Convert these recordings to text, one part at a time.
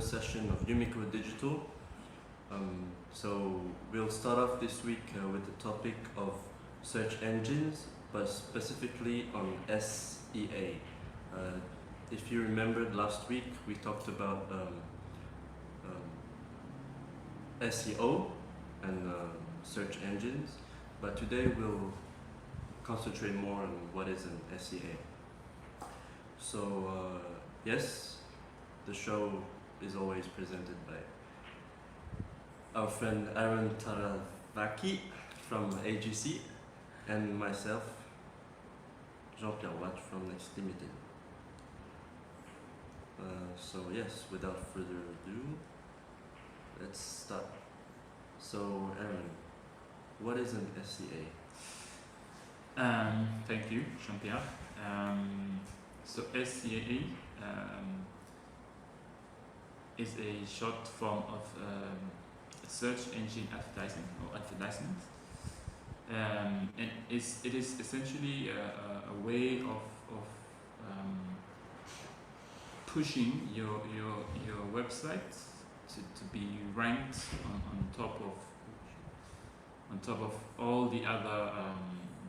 session of Yumi Digital. So we'll start off this week with the topic of search engines, but specifically on SEA. If you remembered last week, we talked about SEO and search engines, but today we'll concentrate more on what is an SEA. So yes, the show is always presented by our friend Aaron from AJC and myself, Jean-Pierre Watt from NEXT Ltd. So yes, without further ado, let's start. So Aaron, what is an SEA? Thank you, Jean-Pierre. So SEA is a short form of search engine advertising or advertisement, and it is essentially a way of pushing your website to be ranked on top of all the other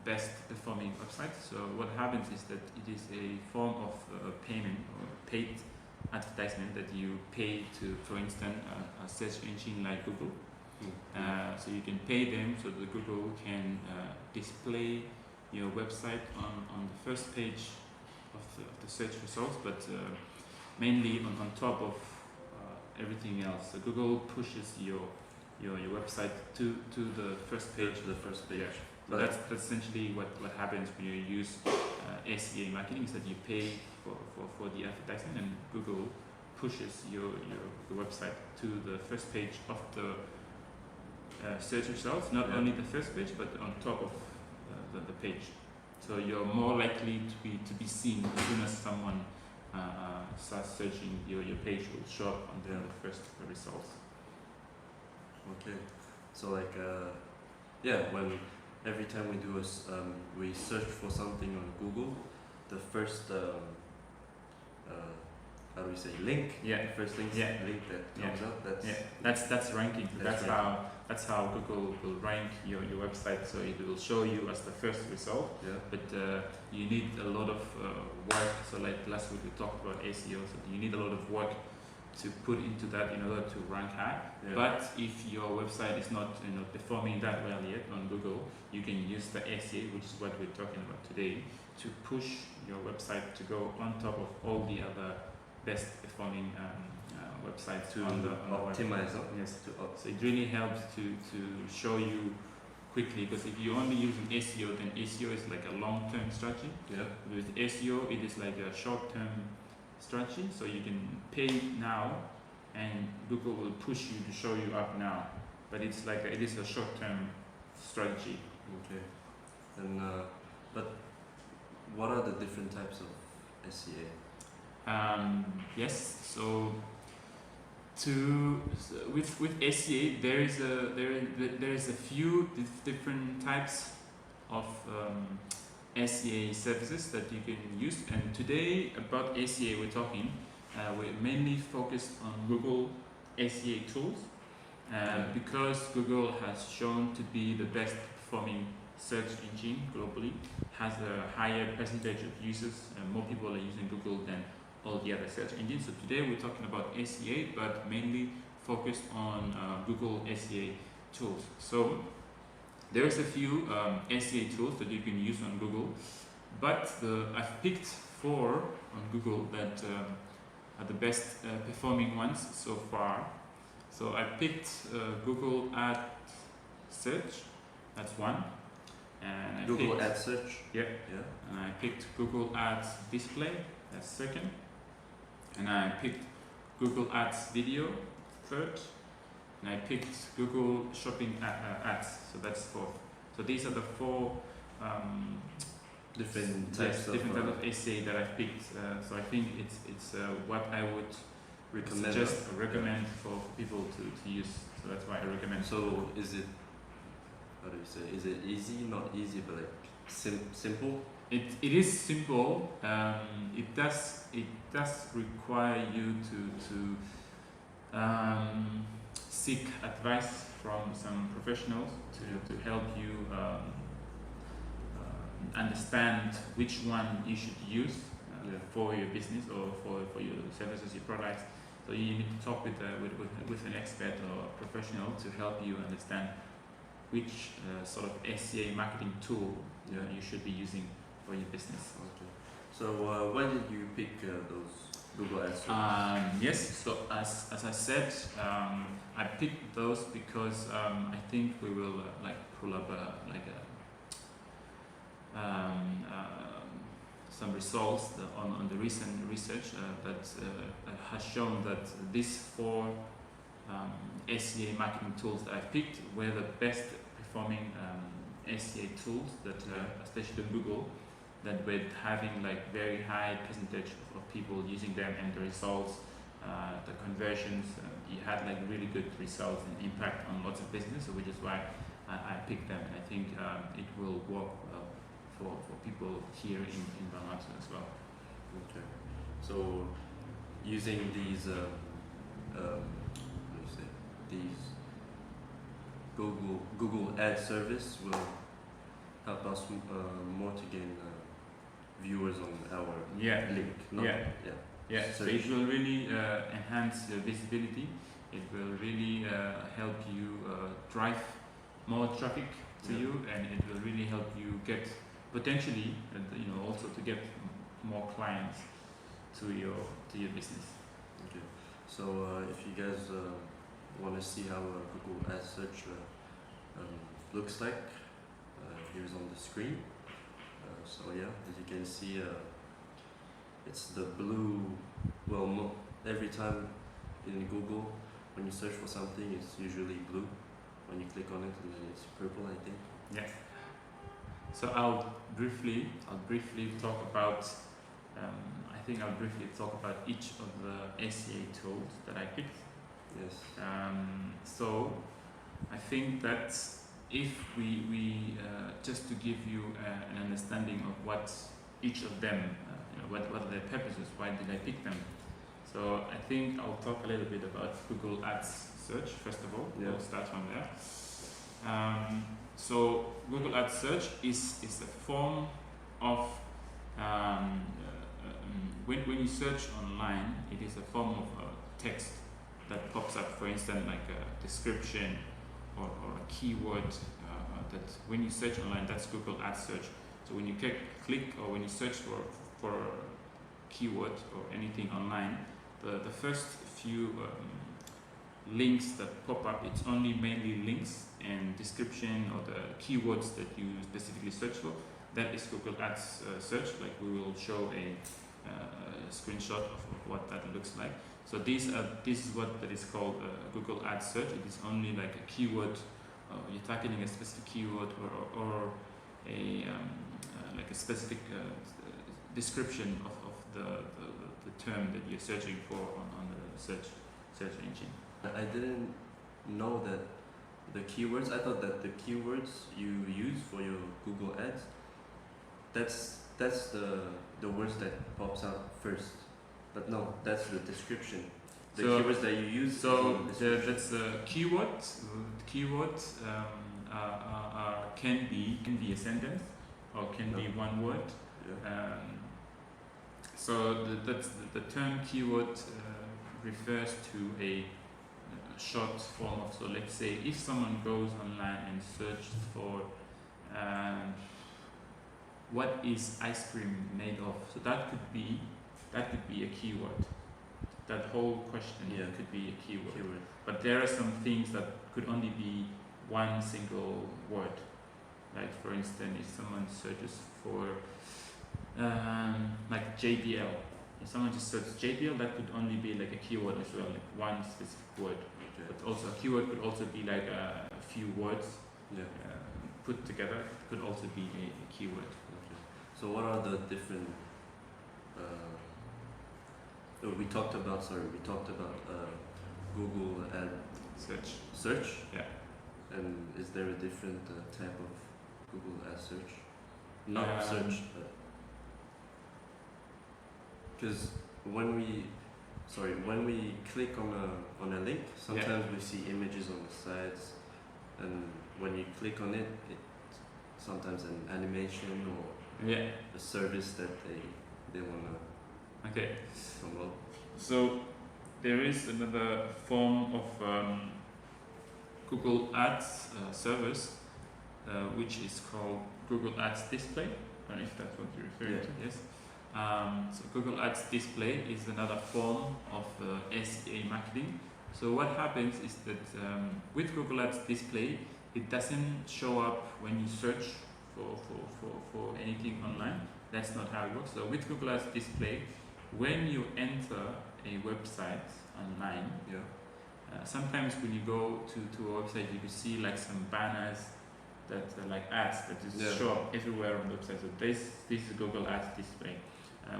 best performing websites. So what happens is that it is a form of payment or paid advertisement that you pay to, for instance, a search engine like Google. So you can pay them so that Google can display your website on the first page of the search results, but mainly on top of everything else. So Google pushes your website to the first page. Yeah. So that's essentially what happens when you use SEA marketing, is that you pay for the advertising, and Google pushes your website to the first page of the search results, not only the first page but on top of the page. So you're more likely to be seen as soon as someone starts searching. Your page will show up on the first results. Okay, so like when every time we do we search for something on Google, the first how do we say, link? Yeah. The first link that comes up. That's ranking. That's how Google will rank your website. So it will show you as the first result. Yeah. But you need a lot of work. So like last week we talked about SEO. So you need a lot of work to put into that in order to rank high. Yeah. But if your website is not performing that well yet on Google, you can use the SEA, which is what we're talking about today, to push your website to go on top of all the other best performing websites to optimize. Yes. So it really helps to show you quickly, because if you're only using SEO, then SEO is like a long-term strategy. Yeah. With SEO, it is like a short-term strategy. So you can pay now, and Google will push you to show you up now. But it's like it is a short-term strategy. Okay. And but what are the different types of SEA? Yes. So with SEA, there is a few different types of SEA services that you can use. And today about SEA we're talking, we're mainly focused on Google SEA tools, because Google has shown to be the best performing search engine globally, has a higher percentage of users, and more people are using Google than all the other search engines. So today we're talking about SEA, but mainly focused on Google SEA tools. So there's a few SEA tools that you can use on Google, but I've picked 4 on Google that are the best performing ones so far. So I picked Google Ad Search, that's one. And Google Ad Search? Yeah. And I picked Google Ads Display, that's second. And I picked Google Ads Video, third. And I picked Google Shopping Ads, so that's fourth. So these are the 4 different types of SEA that I've picked. So I think it's what I would recommend for people to use. So that's why I recommend. So is it, how do you say, is it easy? Not easy, but like simple? It is simple. It does require you seek advice from some professionals to help you understand which one you should use for your business or for your services, your products. So you need to talk with an expert or a professional to help you understand which sort of SEA marketing tool you should be using for your business. Okay. So why did you pick those Google Ads? Yes, so as I said, I picked those because I think we will pull up some results on the recent research that has shown that these 4 SEA marketing tools that I picked were the best performing SEA tools that, especially on Google, that were having very high percentage of people using them, and the results, the conversions, you had really good results and impact on lots of business, which is why I picked them, and I think it will work well for people here in Vanuatu as well. Okay. So using these these Google Ad service will help us more to gain viewers on our link. So it will really enhance your visibility. It will really help you drive more traffic to you, and it will really help you get potentially, also to get more clients to your business. Okay. So if you guys want to see how a Google Ad search looks like, here's on the screen. So yeah, as you can see, it's the blue. Well, every time in Google, when you search for something, it's usually blue. When you click on it, and then it's purple, I think. Yeah. So I'll briefly talk about. I'll briefly talk about each of the SEA tools that I picked. Yes. So I think that if we just to give you an understanding of what each of them, what are their purposes, why did I pick them? So I think I'll talk a little bit about Google Ads search first of all. Yeah. We'll start from there. So Google Ads search is a form of when you search online, it is a form of text that pops up, for instance, like a description or a keyword that when you search online, that's Google Ads search. So when you click or when you search for a keyword or anything online, the first few links that pop up, it's only mainly links and description or the keywords that you specifically search for. That is Google Ads search. Like we will show a screenshot of what that looks like. So this is what that is called Google Ads search. It is only like a keyword. You're targeting a specific keyword or a like a specific description of the term that you're searching for on the search engine. I didn't know that the keywords. I thought that the keywords you use for your Google Ads, that's the words that pops out first. But no, that's the description. The keywords that you use. So that's the keywords. Keywords can be a sentence or can be one word. Yeah. So that's the term keyword refers to a short form of. So let's say if someone goes online and searches for what is ice cream made of, so that could be a keyword. That whole question could be a keyword. But there are some things that could only be one single word. Like for instance, if someone searches for like JBL, if someone just searches JBL, that could only be like a keyword as well, like one specific word. Okay. But also a keyword could also be like a few words put together. It could also be a keyword. Okay. So what are the different? We talked about Google Ad search. Yeah. And is there a different type of Google Ad search? Not search, because when we when we click on a link, sometimes we see images on the sides, and when you click on it, it's sometimes an animation or a service that they wanna promote. So there is another form of Google Ads service, which is called Google Ads Display. I don't know if that's what you're referring to. Yes. So Google Ads Display is another form of SEA marketing. So what happens is that with Google Ads Display, it doesn't show up when you search for anything online. That's not how it works. So with Google Ads Display, when you enter a website online, sometimes when you go to a website, you can see like some banners that are like ads that just show up everywhere on the website. So this is Google Ads Display.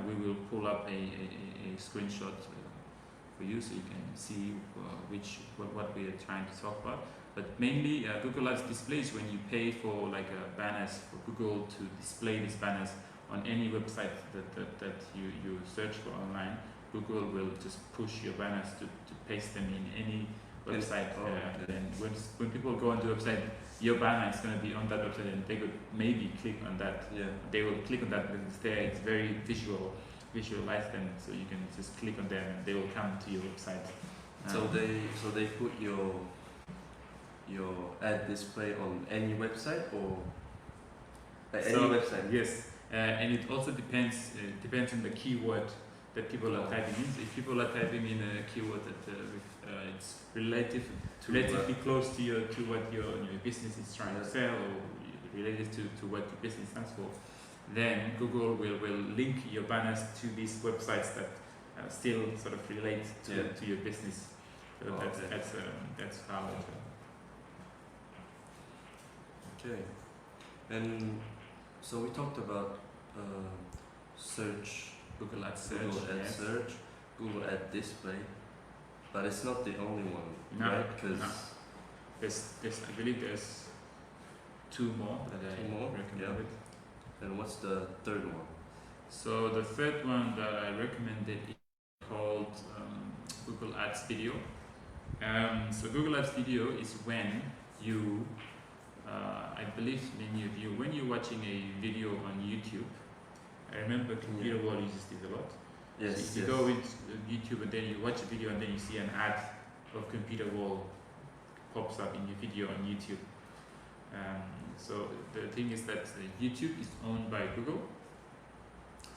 We will pull up a screenshot for you so you can see what we are trying to talk about. But mainly Google Ads Display is when you pay for like banners for Google to display these banners on any website that you search for online. Google will just push your banners to paste them in any website. And when people go onto the website, your banner is going to be on that website, and they could maybe click on that. They will click on that because it's there. It's very visualize them, so you can just click on them and they will come to your website. So they put your ad display on any website or any website? Yes, and it also depends on the keyword that people are typing in. So if people are typing in a keyword that it's relatively close to what your business is trying to sell, or related to what your business stands for, then Google will link your banners to these websites that still sort of relate to your business. So that's how it. Okay, and so we talked about search. Google Ad Search, Google Ad Display, but it's not the only one, right? Because I believe there's two more that I recommended. And what's the third one? So the third one that I recommended is called Google Ads Video. So Google Ads Video is when you, I believe many of you, when you're watching a video on YouTube. I remember Computer World uses this a lot. Yes. So if you go into YouTube and then you watch a video and then you see an ad of Computer World pops up in your video on YouTube. So the thing is that YouTube is owned by Google.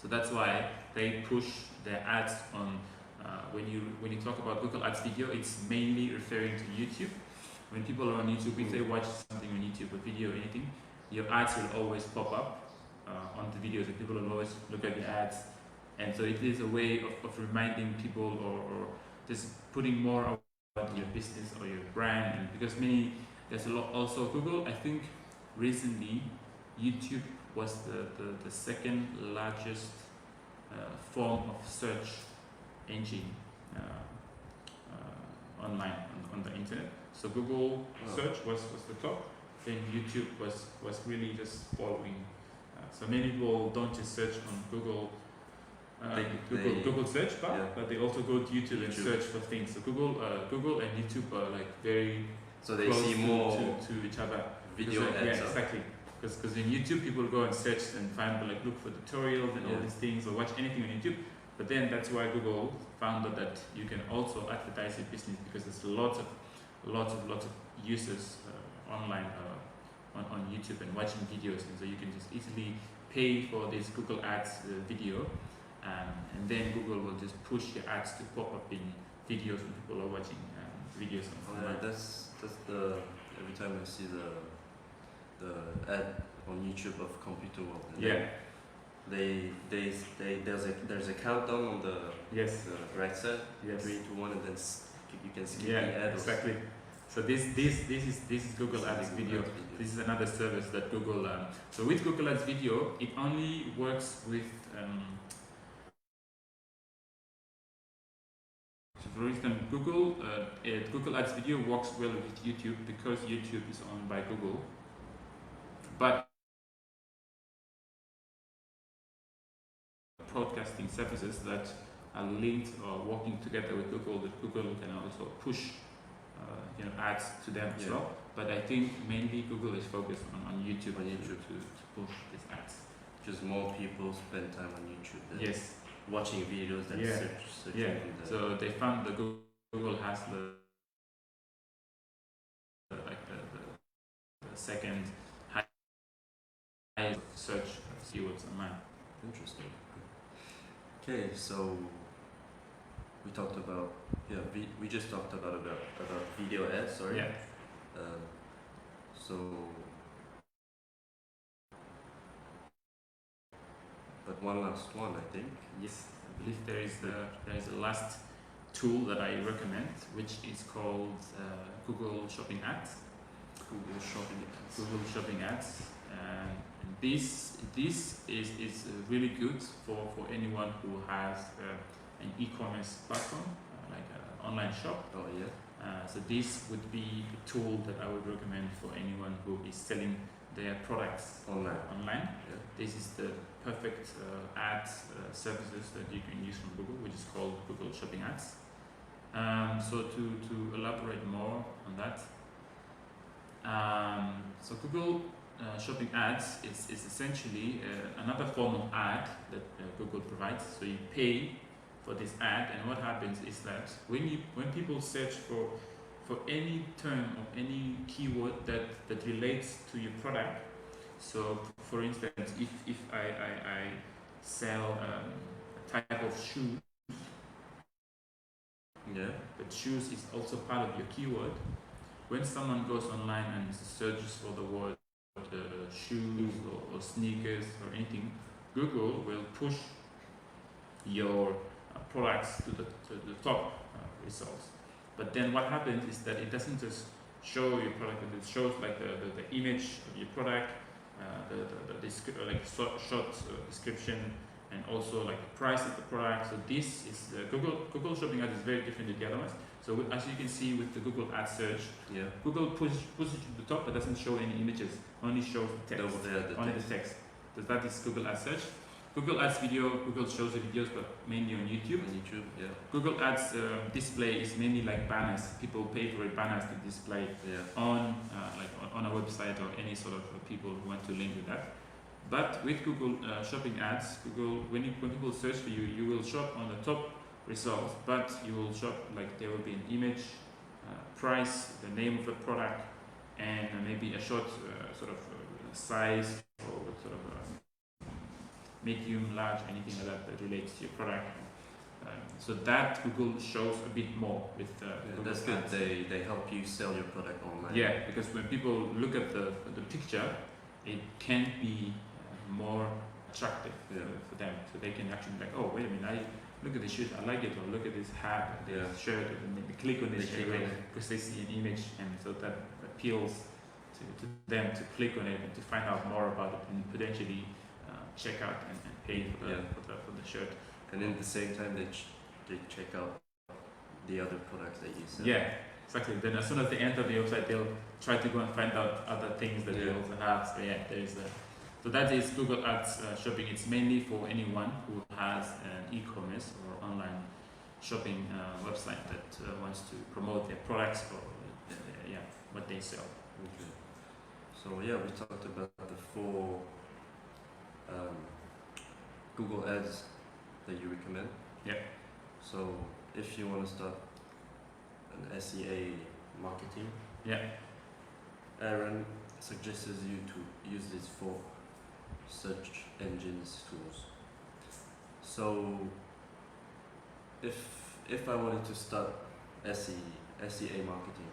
So that's why they push their ads on. When you talk about Google Ads Video, it's mainly referring to YouTube. When people are on YouTube, if they watch something on YouTube, a video or anything, your ads will always pop up on the videos, and people will always look at the ads, and so it is a way of reminding people or just putting more about your business or your brand. And because there's a lot also Google, I think recently YouTube was the second largest form of search engine online on the internet. So Google search was the top, then YouTube was really just following. So many people don't just search on Google search bar, but they also go to YouTube and search for things. So Google and YouTube are like very they see more to each other. Video ads. Yeah, exactly. Because in YouTube people go and search and find look for tutorials and all these things, or watch anything on YouTube. But then that's why Google found out that you can also advertise your business, because there's lots of users online on YouTube and watching videos, and so you can just easily pay for this Google Ads video, and then Google will just push your ads to pop up in videos when people are watching videos online. That's the every time I see the ad on YouTube of Computer World. There's a countdown on the right side. 3, 2, 1, and then you can skip the ad. Exactly. So this is Google Ads Video. This is another service that Google. So with Google Ads Video, it only works with. So for instance, Google Ads Video works well with YouTube because YouTube is owned by Google. But broadcasting services that are linked or working together with Google, that Google can also push ads to them as well. But I think mainly Google is focused on YouTube, to push these ads. Just more people spend time on YouTube than Yes. watching videos than searching. Yeah. So they found that Google has the second highest search keywords online. Interesting. Okay, so we talked about we just talked about video ads. Sorry. Yeah. So, but one last one, I think. Yes, I believe there is a last tool that I recommend, which is called Google Shopping Ads. Google Shopping Ads. Google Shopping Ads, and this is really good for anyone who has an e-commerce platform, like an online shop. Oh yeah. So this would be a tool that I would recommend for anyone who is selling their products online. Yeah. This is the perfect ad services that you can use from Google, which is called Google Shopping Ads. So to elaborate more on that, so Google Shopping Ads is essentially another form of ad that Google provides. So you pay for this ad, and what happens is that when people search for any term or any keyword that relates to your product. So for instance, if I sell a type of shoe, but shoes is also part of your keyword. When someone goes online and searches for the word shoes or sneakers or anything, Google will push your products to the top results. But then what happens is that it doesn't just show your product, it shows like the image of your product, short description, and also like the price of the product. So this is Google Shopping Ads is very different to the other ones. So as you can see with the Google Ad search, Google pushes it to the top but doesn't show any images, only shows the text. Only the text. So that is Google Ad search. Google Ads video, Google shows the videos, but mainly on YouTube. Google Ads display is mainly like banners. People pay for banners to display on a website or any sort of people who want to link with that. But with Google Shopping Ads, when people search for you, you will shop on the top results, but you will shop like there will be an image, price, the name of the product, and maybe a short size or sort of medium, large, anything like that relates to your product. So that Google shows a bit more with Google that's good. Ads. They help you sell your product online. Yeah, because when people look at the picture, it can be more attractive for them. So they can actually be like, oh, wait a minute, I look at the shoes, I like it, or look at this hat, this shirt, and maybe click on this because they see an image, and so that appeals to them to click on it and to find out more about it and potentially check out and pay for the shirt. And in the same time, they check out the other products that you sell. Yeah, exactly. Then as soon as they enter the website, they'll try to go and find out other things that they also have. So yeah, there is so that is Google Ads shopping. It's mainly for anyone who has an e-commerce or online shopping website that wants to promote their products or what they sell. Okay. So we talked about the 4 Google Ads that you recommend. Yeah. So if you want to start an SEA marketing, Aaron suggests you to use these 4 search engines tools. So if I wanted to start SEA marketing,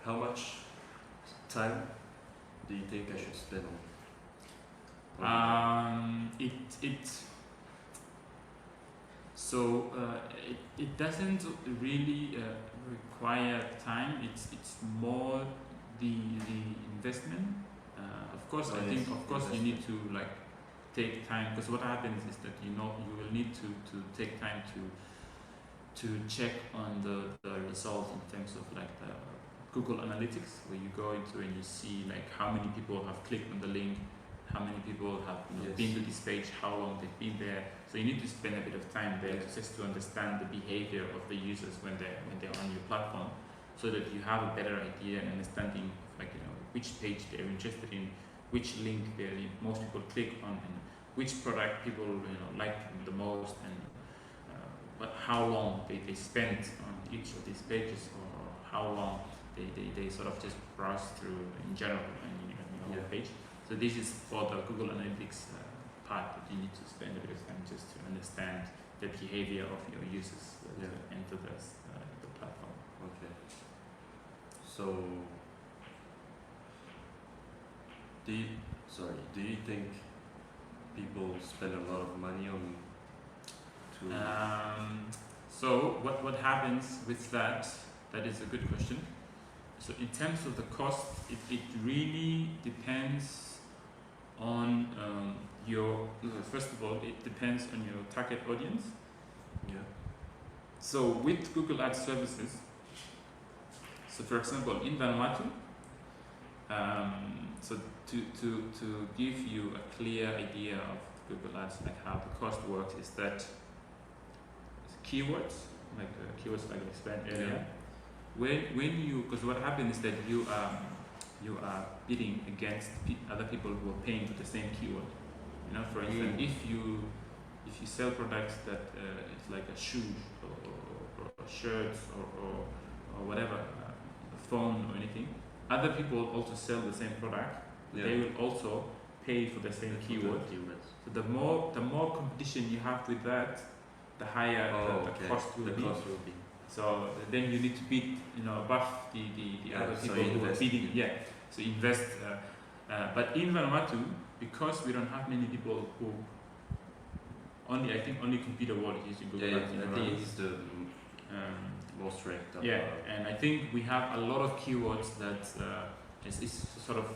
how much time do you think I should spend on it doesn't really require time. It's more the investment. Of course, I think you need to like take time, because what happens is that you will need to take time to check on the results in terms of like the Google Analytics, where you go into and you see like how many people have clicked on the link, how many people have Yes. been to this page, how long they've been there. So you need to spend a bit of time there just to understand the behavior of the users when they're on your platform, so that you have a better idea and understanding of which page they're interested in, which link most people click on, and which product people like the most, and but how long they spend on each of these pages, or how long they sort of just browse through in general on your page. So this is for the Google Analytics part that you need to spend a bit of time just to understand the behavior of your users that enter the platform. Okay. So, do you think people spend a lot of money on So what happens with that is a good question. So in terms of the cost, it really depends on your, first of all, it depends on your target audience. Yeah. So with Google Ads services, so for example, in Vanuatu, so to give you a clear idea of Google Ads, like how the cost works, is that keywords like expand area, when you, because what happens is that you are bidding against other people who are paying for the same keyword. For instance, if you sell products that it's like a shoe or shirts or whatever, a phone or anything, other people also sell the same product. They will also pay for the same keyword. So the more competition you have with that, the higher the cost will be. So then you need to bid, above the other people who are bidding. So invest. But in Vanuatu, because we don't have many people who only Computer World is using Google Ads. I think it's the most ranked. And I think we have a lot of keywords that is sort of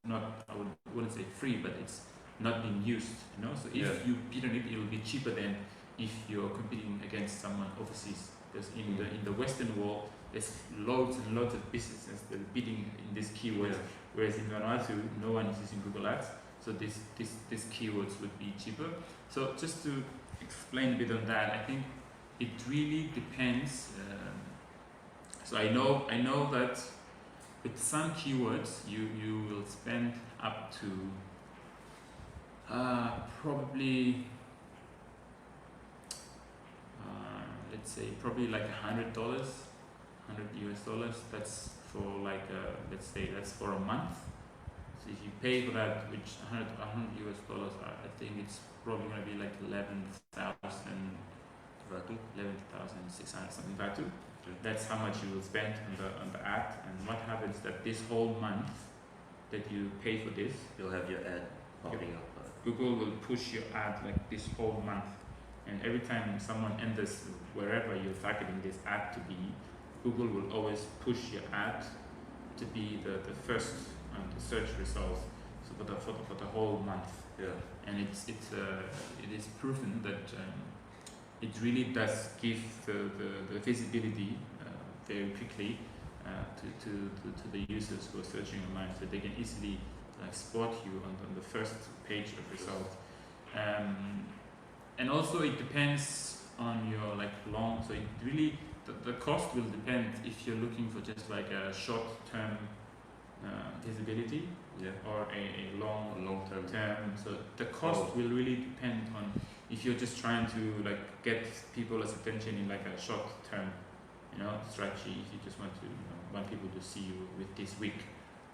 not, I wouldn't say free, but it's not being used. So if you bid on it, it will be cheaper than if you're competing against someone overseas. Because in the Western world, there's loads and loads of businesses that are bidding in these keywords, whereas in Vanuatu, no one is using Google Ads, so these keywords would be cheaper. So just to explain a bit on that, I think it really depends. So I know that with some keywords, you will spend up to probably let's say probably like $100 US. That's for like let's say that's for a month. So if you pay for that, which $100 US, I think it's probably going to be like 11,600 something Batu. That's how much you will spend on the ad. And what happens that this whole month that you pay for this, you'll have your ad popping up. Google will push your ad like this whole month. And every time someone enters wherever you're targeting this ad to be, Google will always push your ad to be the first on the search results. So for the whole month. And it is proven that it really does give the visibility very quickly to the users who are searching online, so they can easily spot you on the first page of results. And also it depends on your long. So it really the cost will depend if you're looking for just like a short-term visibility or a long-term. So the cost will really depend on if you're just trying to get people's attention in like a short-term strategy. If you just want people to see you with this week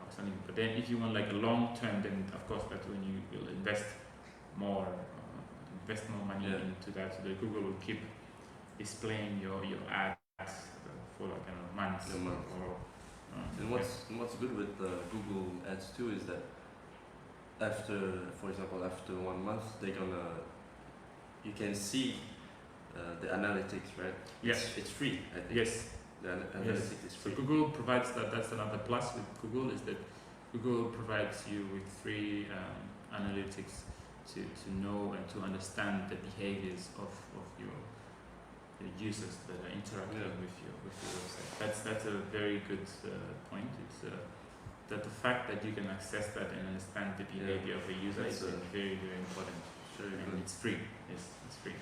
or something. But then if you want like a long-term, then of course that's when you will invest more money into that. So that Google will keep displaying your ads for like months. And what's good with Google Ads too is that for example, after 1 month, you can see the analytics, right? It's free, I think. Yes. The analytics is free. So Google provides that. That's another plus with Google, is that Google provides you with free analytics to know and to understand the behaviors of your users that are interacting with your website. That's a very good point. It's that the fact that you can access that and understand the behavior of a user That's is very, very important. Very And good. it's free. Yes, it's free.